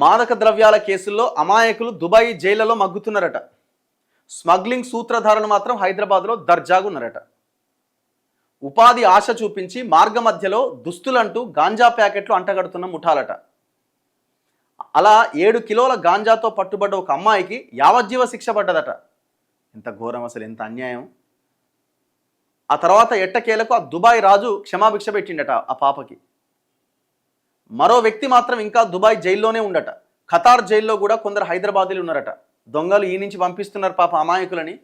మాదక ద్రవ్యాల కేసుల్లో అమాయకులు దుబాయ్ జైళ్లలో మగ్గుతున్నారట. స్మగ్లింగ్ సూత్రధారులు మాత్రం హైదరాబాద్లో దర్జాగున్నారట. ఉపాధి ఆశ చూపించి మార్గ మధ్యలో దుస్తులంటూ గాంజా ప్యాకెట్లు అంటగడుతున్న ముఠాలట. అలా 7 కిలోల గాంజాతో పట్టుబడ్డ ఒక అమ్మాయికి యావజ్జీవ శిక్ష పడ్డదట. ఎంత ఘోరం, అసలు ఎంత అన్యాయం. ఆ తర్వాత ఎట్టకేలకు ఆ దుబాయ్ రాజు క్షమాభిక్ష పెట్టిండట ఆ పాపకి. మరో వ్యక్తి మాత్రం ఇంకా దుబాయ్ జైల్లోనే ఉండట. ఖతార్ జైల్లో కూడా కొందరు హైదరాబాదీలు ఉన్నారట. దొంగలు ఈ నుంచి పంపిస్తున్నారు పాప అమాయకులని.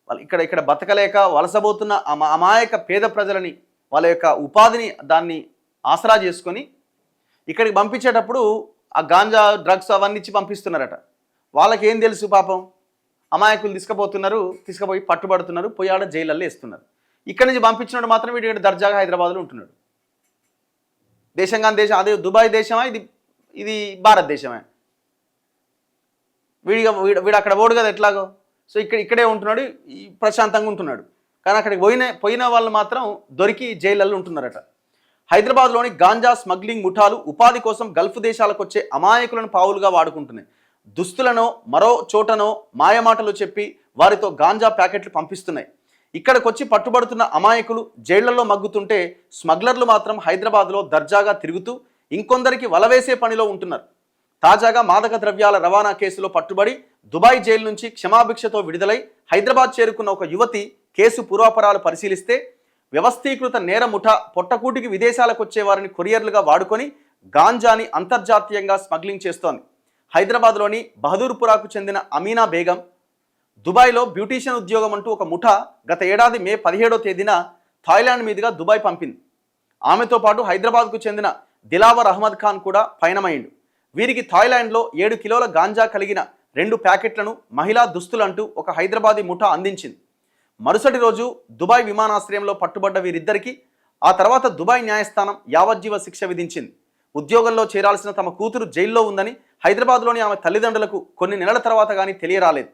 వాళ్ళు ఇక్కడ బతకలేక వలసబోతున్న అమాయక పేద ప్రజలని వాళ్ళ యొక్క ఉపాధిని దాన్ని ఆసరా చేసుకొని ఇక్కడికి పంపించేటప్పుడు ఆ గాంజా డ్రగ్స్ అవన్నీ ఇచ్చి పంపిస్తున్నారట. వాళ్ళకి ఏం తెలుసు పాపం, అమాయకులు తీసుకుపోయి పట్టుబడుతున్నారు, పోయి ఆడ జైళ్ళల్లో వేస్తున్నారు. ఇక్కడి నుంచి పంపించినట్టు మాత్రం వీడు ఇక్కడ దర్జాగా హైదరాబాద్లో ఉంటున్నాడు. దేశం అదే దుబాయ్ దేశమా, ఇది భారతదేశమే. వీడు అక్కడ ఓడు కదా ఎట్లాగో. సో ఇక్కడే ఉంటున్నాడు, ప్రశాంతంగా ఉంటున్నాడు. కానీ అక్కడికి పోయిన వాళ్ళు మాత్రం దొరికి జైళ్ళల్లో ఉంటున్నారట. హైదరాబాద్లోని గాంజా స్మగ్లింగ్ ముఠాలు ఉపాధి కోసం గల్ఫ్ దేశాలకు వచ్చే అమాయకులను పావులుగా వాడుకుంటున్నాయి. దుస్తులనో మరో చోటనో మాయమాటలు చెప్పి వారితో గాంజా ప్యాకెట్లు పంపిస్తున్నాయి. ఇక్కడికి వచ్చి పట్టుబడుతున్న అమాయకులు జైళ్లలో మగ్గుతుంటే స్మగ్లర్లు మాత్రం హైదరాబాద్లో దర్జాగా తిరుగుతూ ఇంకొందరికి వలవేసే పనిలో ఉంటున్నారు. తాజాగా మాదక ద్రవ్యాల రవాణా కేసులో పట్టుబడి దుబాయ్ జైలు నుంచి క్షమాభిక్షతో విడుదలై హైదరాబాద్ చేరుకున్న ఒక యువతి కేసు పూర్వాపరాలు పరిశీలిస్తే వ్యవస్థీకృత నేర ముఠా పొట్టకూటికి విదేశాలకు వచ్చే వారిని కొరియర్లుగా వాడుకొని గాంజాని అంతర్జాతీయంగా స్మగ్లింగ్ చేస్తోంది. హైదరాబాద్లోని బహదూర్పురాకు చెందిన అమీనా బేగం దుబాయ్లో బ్యూటీషియన్ ఉద్యోగం అంటూ ఒక ముఠా గత ఏడాది మే 17వ తేదీన థాయిలాండ్ మీదుగా దుబాయ్ పంపింది. ఆమెతో పాటు హైదరాబాద్కు చెందిన దిలావర్ అహ్మద్ ఖాన్ కూడా పయనమైండు. వీరికి థాయిలాండ్లో 7 కిలోల గాంజా కలిగిన 2 ప్యాకెట్లను మహిళా దుస్తులంటూ ఒక హైదరాబాదీ ముఠా అందించింది. మరుసటి రోజు దుబాయ్ విమానాశ్రయంలో పట్టుబడ్డ వీరిద్దరికీ ఆ తర్వాత దుబాయ్ న్యాయస్థానం యావజ్జీవ శిక్ష విధించింది. ఉద్యోగంలో చేరాల్సిన తమ కూతురు జైల్లో ఉందని హైదరాబాద్లోని ఆమె తల్లిదండ్రులకు కొన్ని నెలల తర్వాత కానీ తెలియరాలేదు.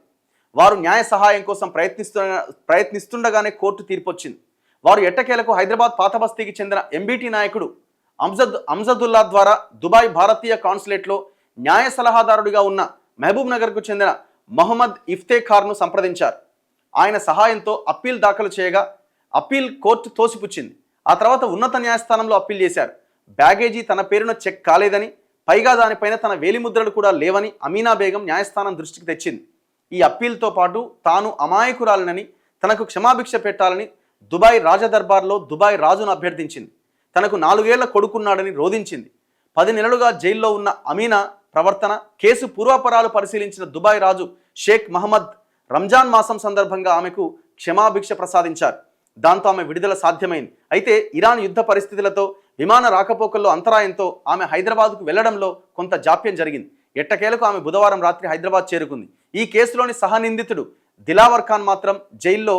వారు న్యాయ సహాయం కోసం ప్రయత్నిస్తుండగానే కోర్టు తీర్పొచ్చింది. వారు ఎట్టకేలకు హైదరాబాద్ పాతబస్తీకి చెందిన ఎంబీటీ నాయకుడు అంజదుల్లా ద్వారా దుబాయ్ భారతీయ కాన్సులేట్లో న్యాయ సలహాదారుడిగా ఉన్న మహబూబ్ నగర్కు చెందిన మొహమ్మద్ ఇఫ్తేఖార్ను సంప్రదించారు. ఆయన సహాయంతో అప్పీల్ దాఖలు చేయగా అప్పీల్ కోర్టు తోసిపుచ్చింది. ఆ తర్వాత ఉన్నత న్యాయస్థానంలో అప్పీల్ చేశారు. బ్యాగేజీ తన పేరున చెక్ కాలేదని, పైగా దానిపైన తన వేలిముద్రలు కూడా లేవని అమీనా బేగం న్యాయస్థానం దృష్టికి తెచ్చింది. ఈ అప్పీల్తో పాటు తాను అమాయకురాలనని, తనకు క్షమాభిక్ష పెట్టాలని దుబాయ్ రాజదర్బార్లో దుబాయ్ రాజును అభ్యర్థించింది. తనకు 4 ఏళ్ల కొడుకున్నాడని రోధించింది. 10 నెలలుగా జైల్లో ఉన్న అమీనా ప్రవర్తన, కేసు పూర్వాపరాలు పరిశీలించిన దుబాయ్ రాజు షేక్ మహమ్మద్ రంజాన్ మాసం సందర్భంగా ఆమెకు క్షమాభిక్ష ప్రసాదించారు. దాంతో ఆమె విడుదల సాధ్యమైంది. అయితే ఇరాన్ యుద్ధ పరిస్థితులతో విమాన రాకపోకల్లో అంతరాయంతో ఆమె హైదరాబాద్కు వెళ్లడంలో కొంత జాప్యం జరిగింది. ఎట్టకేలకు ఆమె బుధవారం రాత్రి హైదరాబాద్ చేరుకుంది. ఈ కేసులోని సహనిందితుడు దిలావర్ ఖాన్ మాత్రం జైల్లో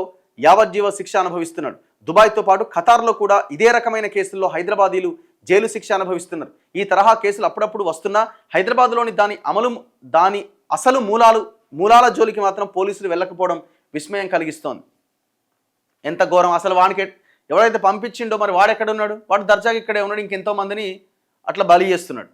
యావజ్జీవ శిక్ష అనుభవిస్తున్నాడు. దుబాయ్తో పాటు ఖతార్లో కూడా ఇదే రకమైన కేసుల్లో హైదరాబాదీలు జైలు శిక్ష అనుభవిస్తున్నారు. ఈ తరహా కేసులు అప్పుడప్పుడు వస్తున్నా హైదరాబాద్లోని దాని అసలు మూలాల జోలికి మాత్రం పోలీసులు వెళ్ళకపోవడం విస్మయం కలిగిస్తోంది. ఎంత ఘోరం అసలు. వానికి ఎవరైతే పంపించిండో మరి వాడు ఎక్కడ ఉన్నాడు? వాడు దర్జాగా ఇక్కడే ఉన్నాడు, ఇంకెంతో మందిని అట్లా బలి చేస్తున్నాడు.